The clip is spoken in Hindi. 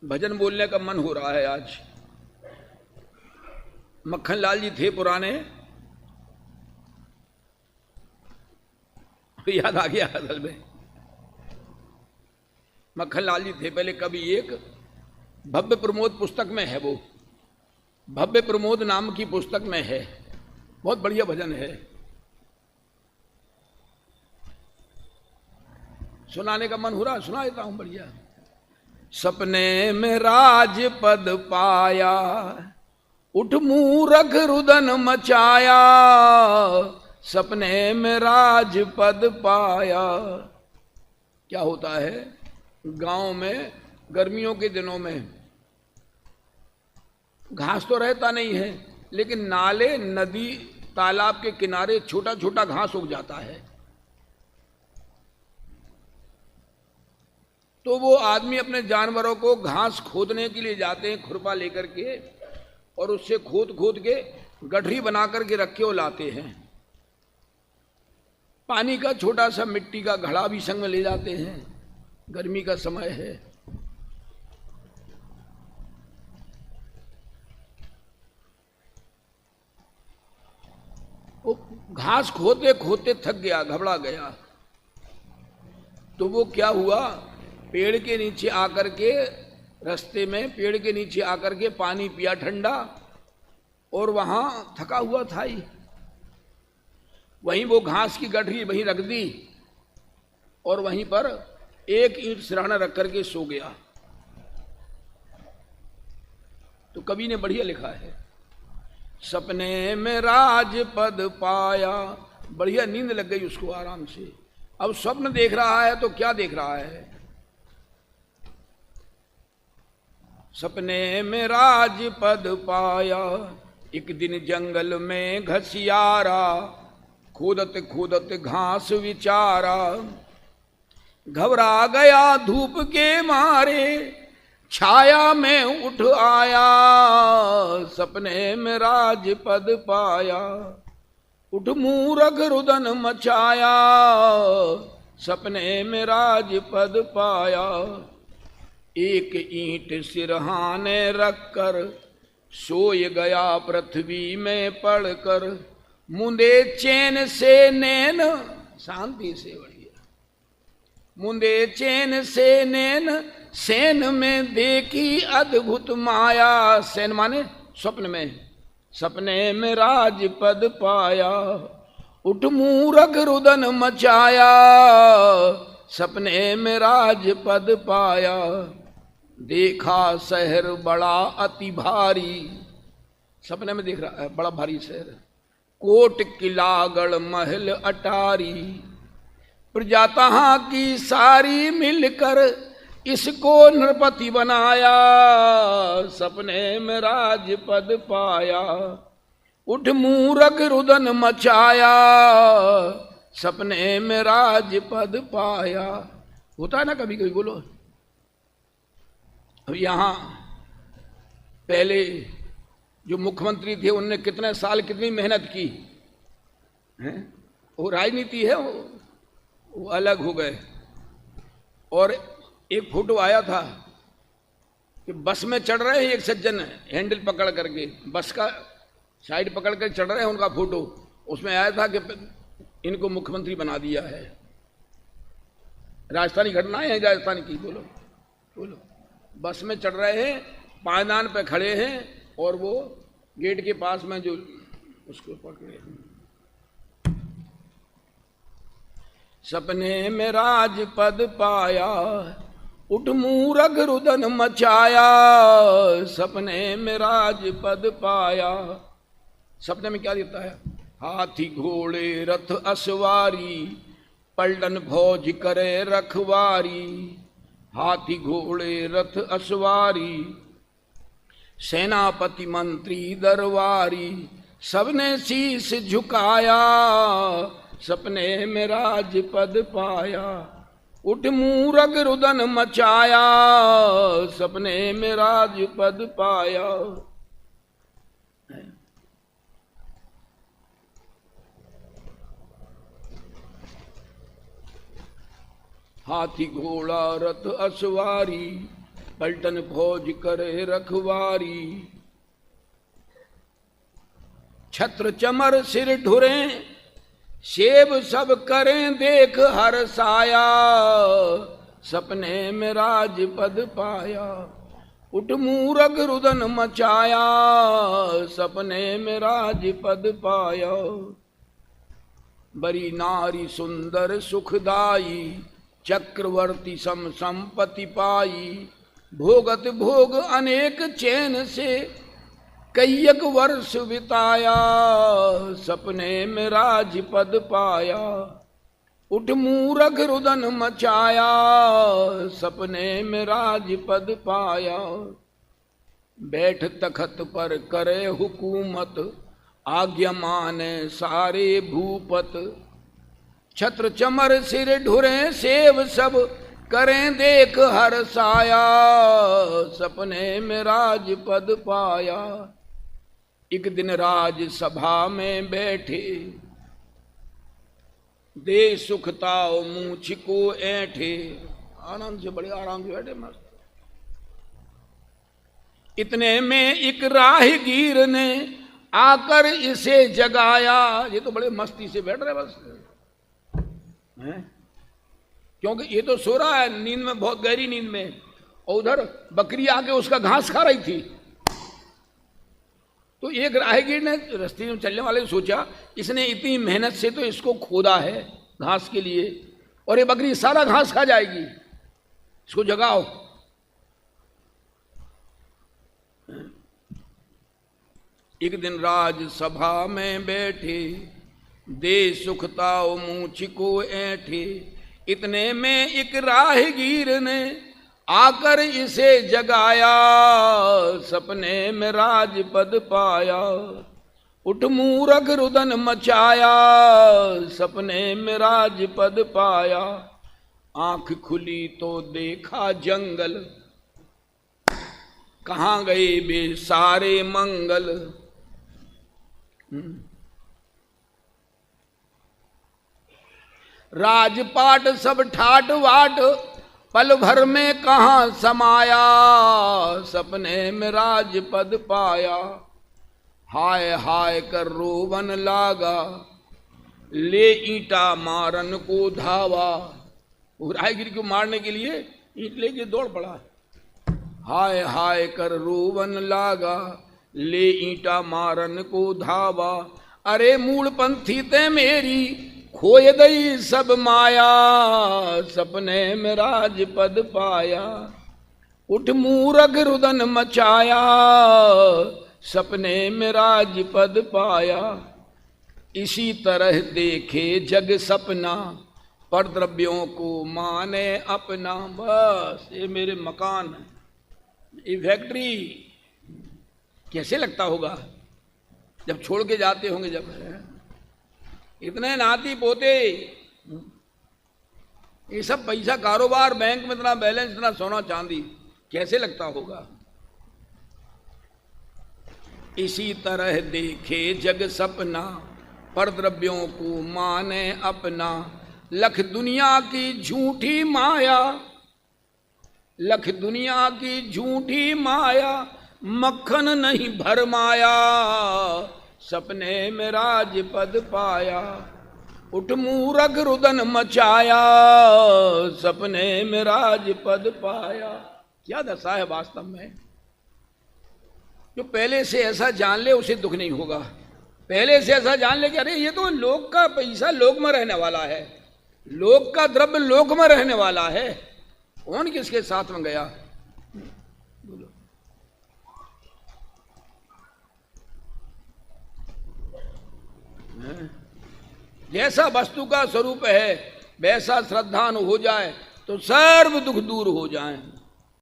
भजन बोलने का मन हो रहा है आज। मक्खन लाल जी थे पुराने, याद आ गया असल में। मक्खन लाल जी थे पहले कवि, एक भव्य प्रमोद पुस्तक में है, वो भव्य प्रमोद नाम की पुस्तक में है, बहुत बढ़िया भजन है, सुनाने का मन हो रहा, सुना देता हूं। बढ़िया। सपने में राज पद पाया, उठ मूरख रुदन मचाया, सपने में राज पद पाया। क्या होता है, गांव में गर्मियों के दिनों में घास तो रहता नहीं है, लेकिन नाले, नदी, तालाब के किनारे छोटा छोटा घास उग जाता है। तो वो आदमी अपने जानवरों को घास खोदने के लिए जाते हैं खुरपा लेकर के, और उससे खोद खोद के गठरी बना करके रखे वो लाते हैं। पानी का छोटा सा मिट्टी का घड़ा भी संग में ले जाते हैं, गर्मी का समय है। वो घास खोदते खोदते थक गया, घबरा गया, तो वो क्या हुआ, पेड़ के नीचे आकर के, रास्ते में पेड़ के नीचे आकर के पानी पिया ठंडा, और वहां थका हुआ था ही, वहीं वो घास की गठरी वहीं रख दी, और वहीं पर एक ईंट सिरहाना रख करके सो गया। तो कवि ने बढ़िया लिखा है, सपने में राज पद पाया, बढ़िया नींद लग गई उसको आराम से। अब स्वप्न देख रहा है तो क्या देख रहा है, सपने में राज पद पाया, एक दिन जंगल में घसियारा, खोदत खोदत घास विचारा, घबरा गया धूप के मारे, छाया में उठ आया, सपने में राज पद पाया, उठ मूरख रुदन मचाया, सपने में राज पद पाया। एक ईंट सिरहाने रखकर सोय गया पृथ्वी में पड़कर, मुंदे चैन से नैन, शांति से, बढ़िया, मुंदे चैन से नैन, सैन में देखी अद्भुत माया, सैन माने स्वप्न में, सपने में राज पद पाया, उठ मूरख रुदन मचाया, सपने में राज पद पाया, देखा शहर बड़ा अति भारी, सपने में देख रहा है बड़ा भारी शहर, कोट किला गढ़ महल अटारी, प्रजा तहां की सारी मिलकर इसको नृपति बनाया, सपने में राज पद पाया, उठ मूरख रुदन मचाया, सपने में राज पद पाया। होता है ना कभी कभी, बोलो। अब यहां पहले जो मुख्यमंत्री थे उनने कितने साल कितनी मेहनत की है, वो राजनीति है, वो अलग हो गए। और एक फोटो आया था कि बस में चढ़ रहे हैं एक सज्जन, हैंडल पकड़ करके बस का साइड पकड़ कर चढ़ रहे हैं, उनका फोटो उसमें आया था कि इनको मुख्यमंत्री बना दिया है। राजस्थानी घटनाएं हैं राजस्थान की, बोलो बोलो। बस में चढ़ रहे हैं, पायदान पे खड़े हैं, और वो गेट के पास में जो उसको पकड़े, सपने में राज पद पाया, उठ मूरख रुदन मचाया, सपने में राज पद पाया। सपने में क्या देता है, हाथी घोड़े रथ असवारी, पलटन फौज करे रखवारी, हाथी घोड़े रथ असवारी, सेनापति मंत्री दरबारी, सबने शीश झुकाया, सपने में राज पद पाया, उठ मूरख रुदन मचाया, सपने में राज पद पाया। हाथी घोड़ा रथ असवारी, पलटन फौज करे रखवारी, छत्र चमर सिर ढुरे सेब सब करें देख हर साया, सपने में राजपद पाया, उठ मूरख रुदन मचाया, सपने में राजपद पाया। बड़ी नारी सुंदर सुखदाई, चक्रवर्ती सम संपत्ति पाई, भोगत भोग अनेक चैन से कईयक वर्ष बिताया, सपने में राजपद पाया, उठ मूरख रुदन मचाया, सपने में राजपद पाया। बैठ तखत पर करे हुकूमत, आज्ञा माने सारे भूपत, छत्र चमर सिर ढुरे सेव सब करें देख हर साया, सपने में राजपद पाया। एक दिन राजसभा में बैठे, दे सुखताओ मूछ को ऐठे, आराम से बड़े आराम से बैठे मस्त। इतने में एक राहगीर ने आकर इसे जगाया, ये तो बड़े मस्ती से बैठ रहे बस हैं? क्योंकि ये तो सो रहा है नींद में, बहुत गहरी नींद में, और उधर बकरी आके उसका घास खा रही थी। तो एक राहगीर ने, रास्ते में चलने वाले ने सोचा इसने इतनी मेहनत से तो इसको खोदा है घास के लिए, और ये बकरी सारा घास खा जाएगी, इसको जगाओ। एक दिन राजसभा में बैठे, दे सुखताओ मूछ को ऐठे, इतने में एक राहगीर ने आकर इसे जगाया, सपने में राजपद पाया, उठ मूरख रुदन मचाया, सपने में राजपद पाया। आंख खुली तो देखा जंगल, कहाँ गए बे सारे मंगल। राजपाट सब ठाट वाट, पल भर में कहाँ समाया, सपने में राजपद पाया। हाय हाय कर रोवन लागा, ले ईंटा मारन को धावा, वो राहगीर को मारने के लिए ईंट लेके दौड़ पड़ा। हाय हाय कर रोवन लागा, ले ईंटा मारन को धावा, अरे मूल पंथी ते मेरी खोय दई सब माया, सपने में राजपद पाया, उठ मूरख रुदन मचाया, सपने में राजपद पाया। इसी तरह देखे जग सपना, पर द्रव्यों को माने अपना। बस ये मेरे मकान है, ये फैक्ट्री, कैसे लगता होगा जब छोड़ के जाते होंगे, जब इतने नाती पोते, ये सब पैसा, कारोबार, बैंक में इतना बैलेंस, इतना सोना चांदी, कैसे लगता होगा। इसी तरह देखे जग सपना, पर द्रव्यों को माने अपना, लख दुनिया की झूठी माया, लख दुनिया की झूठी माया, मक्खन नहीं भरमाया, सपने में राजपद पाया, उठ मूरख रुदन मचाया, सपने में राजपद पाया। क्या दशा है वास्तव में। जो पहले से ऐसा जान ले उसे दुख नहीं होगा। पहले से ऐसा जान ले कि अरे ये तो लोक का पैसा लोक में रहने वाला है, लोक का द्रव्य लोक में रहने वाला है, कौन किसके साथ में गया। बोलो जैसा वस्तु का स्वरूप है वैसा श्रद्धानु हो जाए तो सर्व दुख दूर हो जाए।